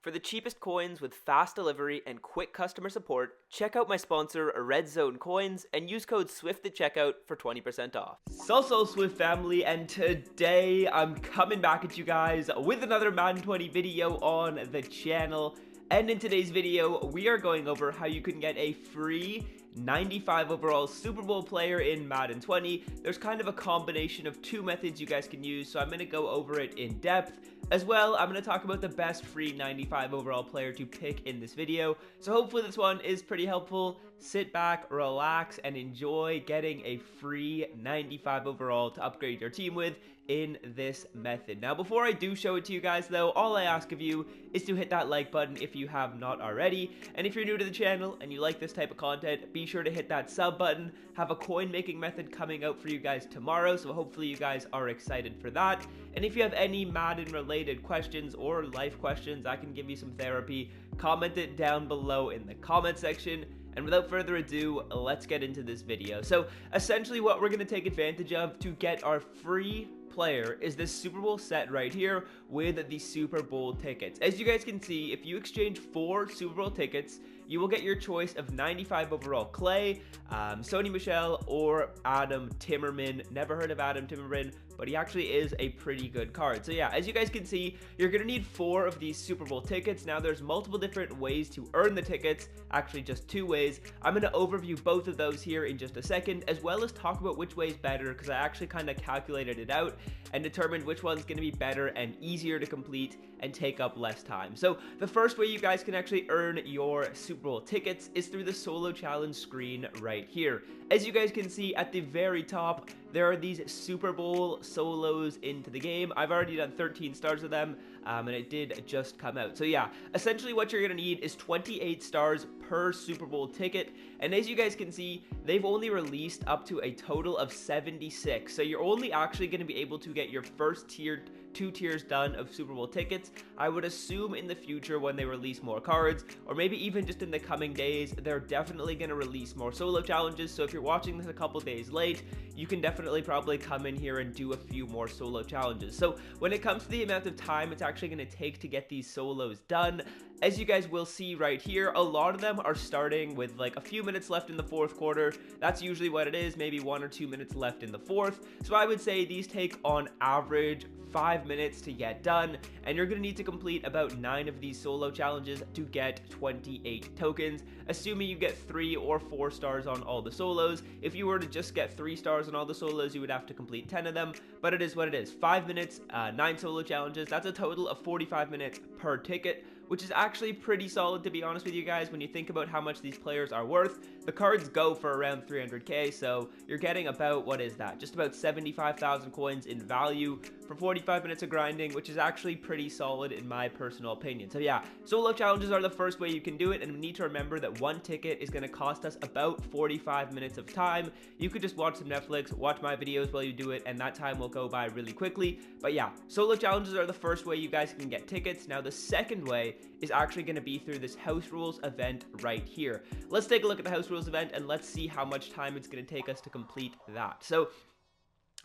For the cheapest coins with fast delivery and quick customer support, check out my sponsor Red Zone Coins and use code SWIFT at checkout for 20% off. So Swift family, and today I'm coming back at you guys with another Madden 20 video on the channel. And in today's video, we are going over how you can get a free 95 overall Super Bowl player in Madden 20. There's kind of a combination of two methods you guys can use, so I'm going to go over it in depth. As well, I'm going to talk about the best free 95 overall player to pick in this video. So hopefully this one is pretty helpful. Sit back, relax, and enjoy getting a free 95 overall to upgrade your team with in this method. Now, before I do show it to you guys though, all I ask of you is to hit that like button if you have not already. And if you're new to the channel and you like this type of content, be sure to hit that sub button. Have a coin making method coming out for you guys tomorrow, so hopefully you guys are excited for that. And if you have any Madden related questions or life questions, I can give you some therapy. Comment it down below in the comment section. And without further ado, let's get into this video. So essentially what we're going to take advantage of to get our free player is this Super Bowl set right here with the Super Bowl tickets. As you guys can see, if you exchange 4 Super Bowl tickets, you will get your choice of 95 overall Clay, Sony Michel, or Adam Timmerman. Never heard of Adam Timmerman, but he actually is a pretty good card. So yeah, as you guys can see, you're going to need 4 of these Super Bowl tickets. Now there's multiple different ways to earn the tickets, actually just 2 ways. I'm going to overview both of those here in just a second, as well as talk about which way is better, because I actually kind of calculated it out and determined which one's going to be better and easier to complete and take up less time. So the first way you guys can actually earn your Super Bowl tickets is through the solo challenge screen right here. As you guys can see at the very top, there are these Super Bowl solos into the game. I've already done 13 stars of them, and it did just come out. So yeah, essentially what you're gonna need is 28 stars per Super Bowl ticket. And as you guys can see, they've only released up to a total of 76. So you're only actually gonna be able to get your first tier, 2 tiers done of Super Bowl tickets. I would assume in the future when they release more cards, or maybe even just in the coming days, they're definitely going to release more solo challenges. So if you're watching this a couple days late, you can definitely probably come in here and do a few more solo challenges. So when it comes to the amount of time it's actually going to take to get these solos done, as you guys will see right here, a lot of them are starting with like a few minutes left in the fourth quarter. That's usually what it is, maybe 1 or 2 minutes left in the fourth. So I would say these take on average 5 minutes to get done, and you're going to need to complete about 9 of these solo challenges to get 28 tokens, assuming you get 3 or 4 stars on all the solos. If you were to just get 3 stars on all the solos, you would have to complete 10 of them, but it is what it is. 5 minutes, 9 solo challenges, that's a total of 45 minutes per ticket, which is actually pretty solid, to be honest with you guys. When you think about how much these players are worth, the cards go for around 300k, so you're getting about, what is that, just about 75,000 coins in value for 45 minutes of grinding, which is actually pretty solid in my personal opinion. So yeah, solo challenges are the first way you can do it, and we need to remember that 1 ticket is going to cost us about 45 minutes of time. You could just watch some Netflix, watch my videos while you do it, and that time will go by really quickly. But yeah, solo challenges are the first way you guys can get tickets. Now the second way is actually going to be through this house rules event right here. Let's take a look at the house rules event and let's see how much time it's going to take us to complete that. So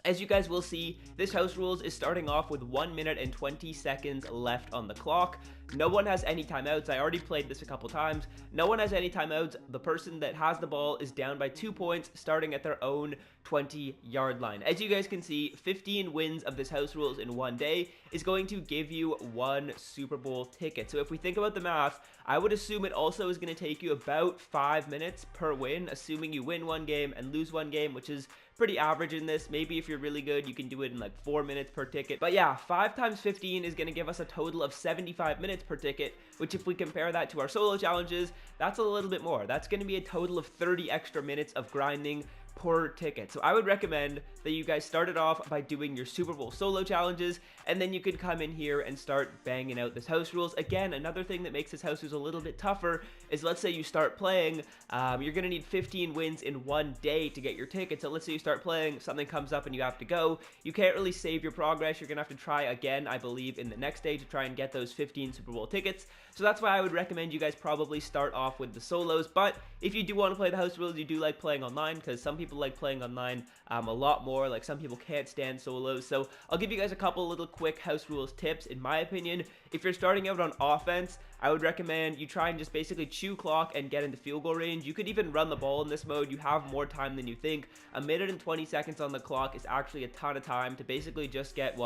as you guys will see, this house rules is starting off with 1 minute and 20 seconds left on the clock. No one has any timeouts. I already played this a couple times. No one has any timeouts. The person that has the ball is down by 2 points starting at their own 20-yard line. As you guys can see, 15 wins of this house rules in 1 day is going to give you 1 Super Bowl ticket. So if we think about the math, I would assume it also is going to take you about 5 minutes per win, assuming you win 1 game and lose 1 game, which is pretty average in this. Maybe if you're really good, you can do it in like 4 minutes per ticket. But yeah, 5 times 15 is going to give us a total of 75 minutes per ticket, which if we compare that to our solo challenges, that's a little bit more. That's going to be a total of 30 extra minutes of grinding per ticket. So I would recommend that you guys start it off by doing your Super Bowl solo challenges, and then you could come in here and start banging out this house rules. Again, another thing that makes this house rules a little bit tougher is, let's say you start playing, you're going to need 15 wins in 1 day to get your ticket. So let's say you start playing, something comes up and you have to go. You can't really save your progress. You're going to have to try again, I believe, in the next day to try and get those 15 Super Bowl tickets. So that's why I would recommend you guys probably start off with the solos. But if you do want to play the house rules, you do like playing online, because some people people like playing online a lot more. Like, some people can't stand solos. So I'll give you guys a couple little quick house rules tips. In my opinion, if you're starting out on offense, I would recommend you try and just basically chew clock and get into field goal range. You could even run the ball in this mode. You have more time than you think. A minute and 20 seconds on the clock is actually a ton of time to basically just get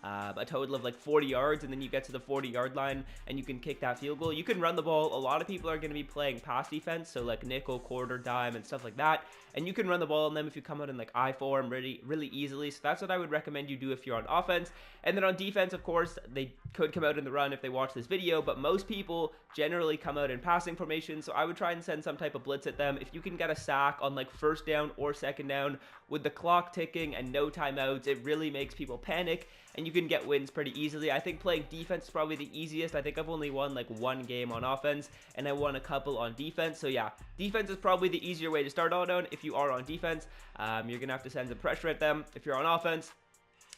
a total of like 40 yards, and then you get to the 40-yard line and you can kick that field goal. You can run the ball. A lot of people are going to be playing pass defense, so like nickel, quarter, dime, and stuff like that, and you can run the ball on them if you come out in like I form really easily. So that's what I would recommend you do if you're on offense. And then on defense, of course, they could come out in the run if they watch this video, but most people generally come out in passing formation, so I would try and send some type of blitz at them. If you can get a sack on like first down or second down with the clock ticking and no timeouts, it really makes people panic, and you can get wins pretty easily. I think playing defense is probably the easiest. I think I've only won like one game on offense, and I won a couple on defense. So yeah, defense is probably the easier way to start out on. If you are on defense, you're gonna have to send some pressure at them. If you're on offense,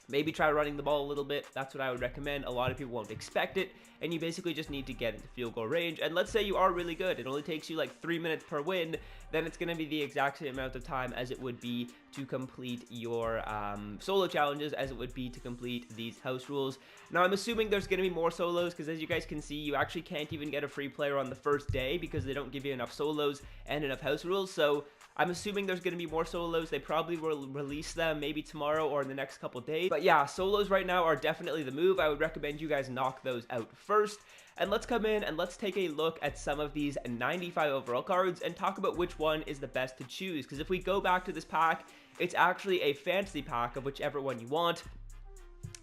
maybe try running the ball a little bit. That's what I would recommend. A lot of people won't expect it, and you basically just need to get into field goal range. And let's say you are really good. It only takes you like 3 minutes per win. Then it's going to be the exact same amount of time as it would be to complete your solo challenges, as it would be to complete these house rules. Now, I'm assuming there's going to be more solos, because as you guys can see, you actually can't even get a free player on the first day because they don't give you enough solos and enough house rules. So I'm assuming there's going to be more solos. They probably will release them maybe tomorrow or in the next couple days. But yeah, solos right now are definitely the move. I would recommend you guys knock those out first. And let's come in and let's take a look at some of these 95 overall cards and talk about which one is the best to choose. Because if we go back to this pack, it's actually a fantasy pack of whichever one you want.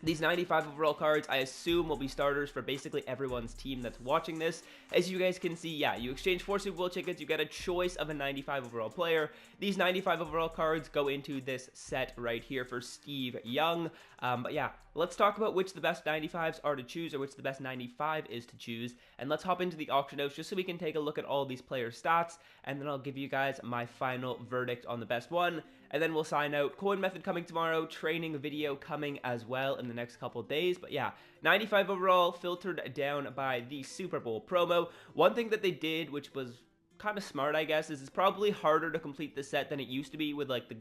These 95 overall cards, I assume, will be starters for basically everyone's team that's watching this. As you guys can see, yeah, you exchange 4 Super Bowl tickets, you get a choice of a 95 overall player. These 95 overall cards go into this set right here for Steve Young. But yeah, let's talk about which the best 95s are to choose, or which the best 95 is to choose. And let's hop into the auction house just so we can take a look at all these players' stats, and then I'll give you guys my final verdict on the best one. And then we'll sign out. Coin method coming tomorrow, training video coming as well in the next couple days. But yeah, 95 overall, filtered down by the Super Bowl promo. One thing that they did, which was kind of smart, I guess, is it's probably harder to complete the set than it used to be with like the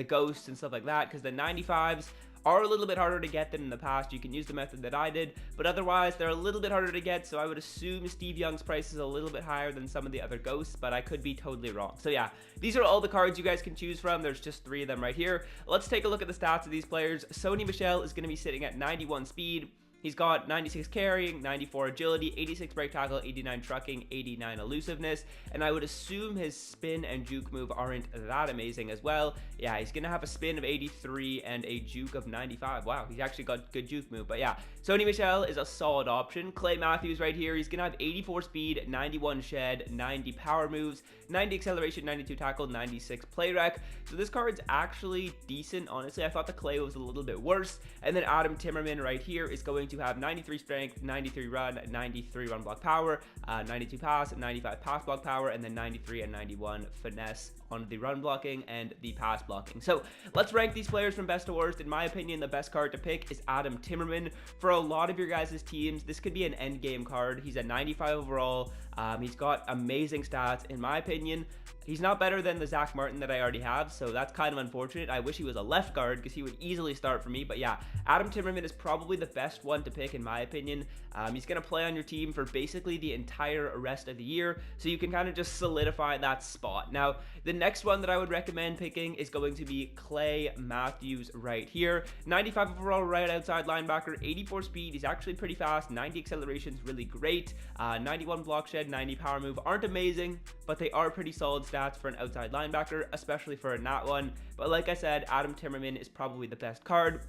ghosts and stuff like that, because the 95s are a little bit harder to get than in the past. You can use the method that I did, but otherwise they're a little bit harder to get, so I would assume Steve Young's price is a little bit higher than some of the other ghosts, but I could be totally wrong. So yeah, these are all the cards you guys can choose from. There's just 3 of them right here. Let's take a look at the stats of these players. Sony Michel is going to be sitting at 91 speed. He's got 96 carrying, 94 agility, 86 break tackle, 89 trucking, 89 elusiveness, and I would assume his spin and juke move aren't that amazing as well. Yeah, he's gonna have a spin of 83 and a juke of 95. Wow, he's actually got good juke move. But yeah, Sony Michel is a solid option. Clay Matthews right here, he's gonna have 84 speed, 91 shed, 90 power moves, 90 acceleration, 92 tackle, 96 play rec. So this card's actually decent, honestly. I thought the Clay was a little bit worse. And then Adam Timmerman right here is going to have 93 strength, 93 run, 93 run block power, 92 pass, 95 pass block power, and then 93 and 91 finesse on the run blocking and the pass blocking. So let's rank these players from best to worst. In my opinion, the best card to pick is Adam Timmerman. For a lot of your guys' teams, this could be an end game card. He's at 95 overall. He's got amazing stats. In my opinion, he's not better than the Zach Martin that I already have, so that's kind of unfortunate. I wish he was a left guard because he would easily start for me. But yeah, Adam Timmerman is probably the best one to pick in my opinion. He's going to play on your team for basically the entire rest of the year, so you can kind of just solidify that spot. Now, the next one that I would recommend picking is going to be Clay Matthews right here. 95 overall right outside linebacker, 84 speed. He's actually pretty fast. 90 acceleration is really great. 91 block shed, 90 power move aren't amazing, but they are pretty solid stats for an outside linebacker, especially for a nat one. But like I said, Adam Timmerman is probably the best card.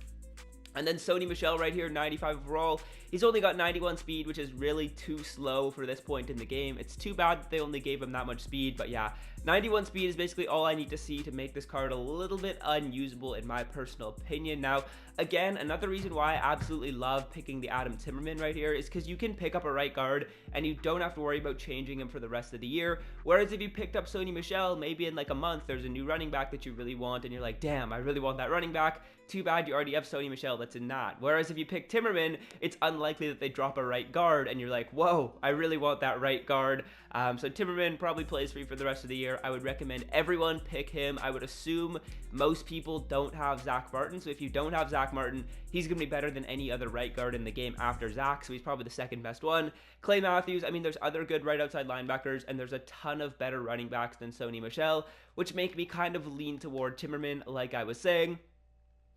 And then Sony Michel right here, 95 overall. He's only got 91 speed, which is really too slow for this point in the game. It's too bad that they only gave him that much speed, but yeah, 91 speed is basically all I need to see to make this card a little bit unusable in my personal opinion. Now, Again, another reason why I absolutely love picking the Adam Timmerman right here is because you can pick up a right guard and you don't have to worry about changing him for the rest of the year. Whereas if you picked up Sony Michel, maybe in like a month there's a new running back that you really want and you're like, damn, I really want that running back. Too bad you already have Sony Michel that's in that. Whereas if you pick Timmerman, it's unlikely that they drop a right guard and you're like, whoa, I really want that right guard. So Timmerman probably plays for you for the rest of the year. I would recommend everyone pick him. I would assume most people don't have Zach Martin. So if you don't have Zach Martin, he's going to be better than any other right guard in the game after Zach. So he's probably the second best one. Clay Matthews, I mean, there's other good right outside linebackers and there's a ton of better running backs than Sony Michel, which make me kind of lean toward Timmerman, like I was saying.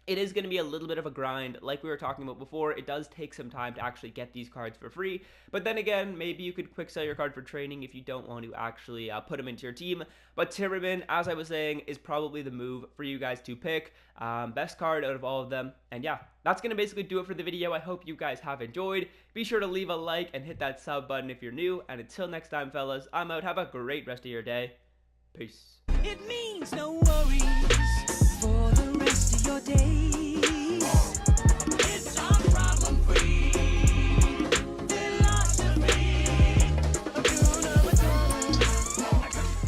It is going to be a little bit of a grind, like we were talking about before. It does take some time to actually get these cards for free, but then again, maybe you could quick sell your card for training if you don't want to actually put them into your team. But Timmerman, as I was saying, is probably the move for you guys to pick. Best card out of all of them. And yeah, that's going to basically do it for the video. I hope you guys have enjoyed. Be sure to leave a like and hit that sub button if you're new. And until next time, fellas, I'm out. Have a great rest of your day. Peace. It means no worry.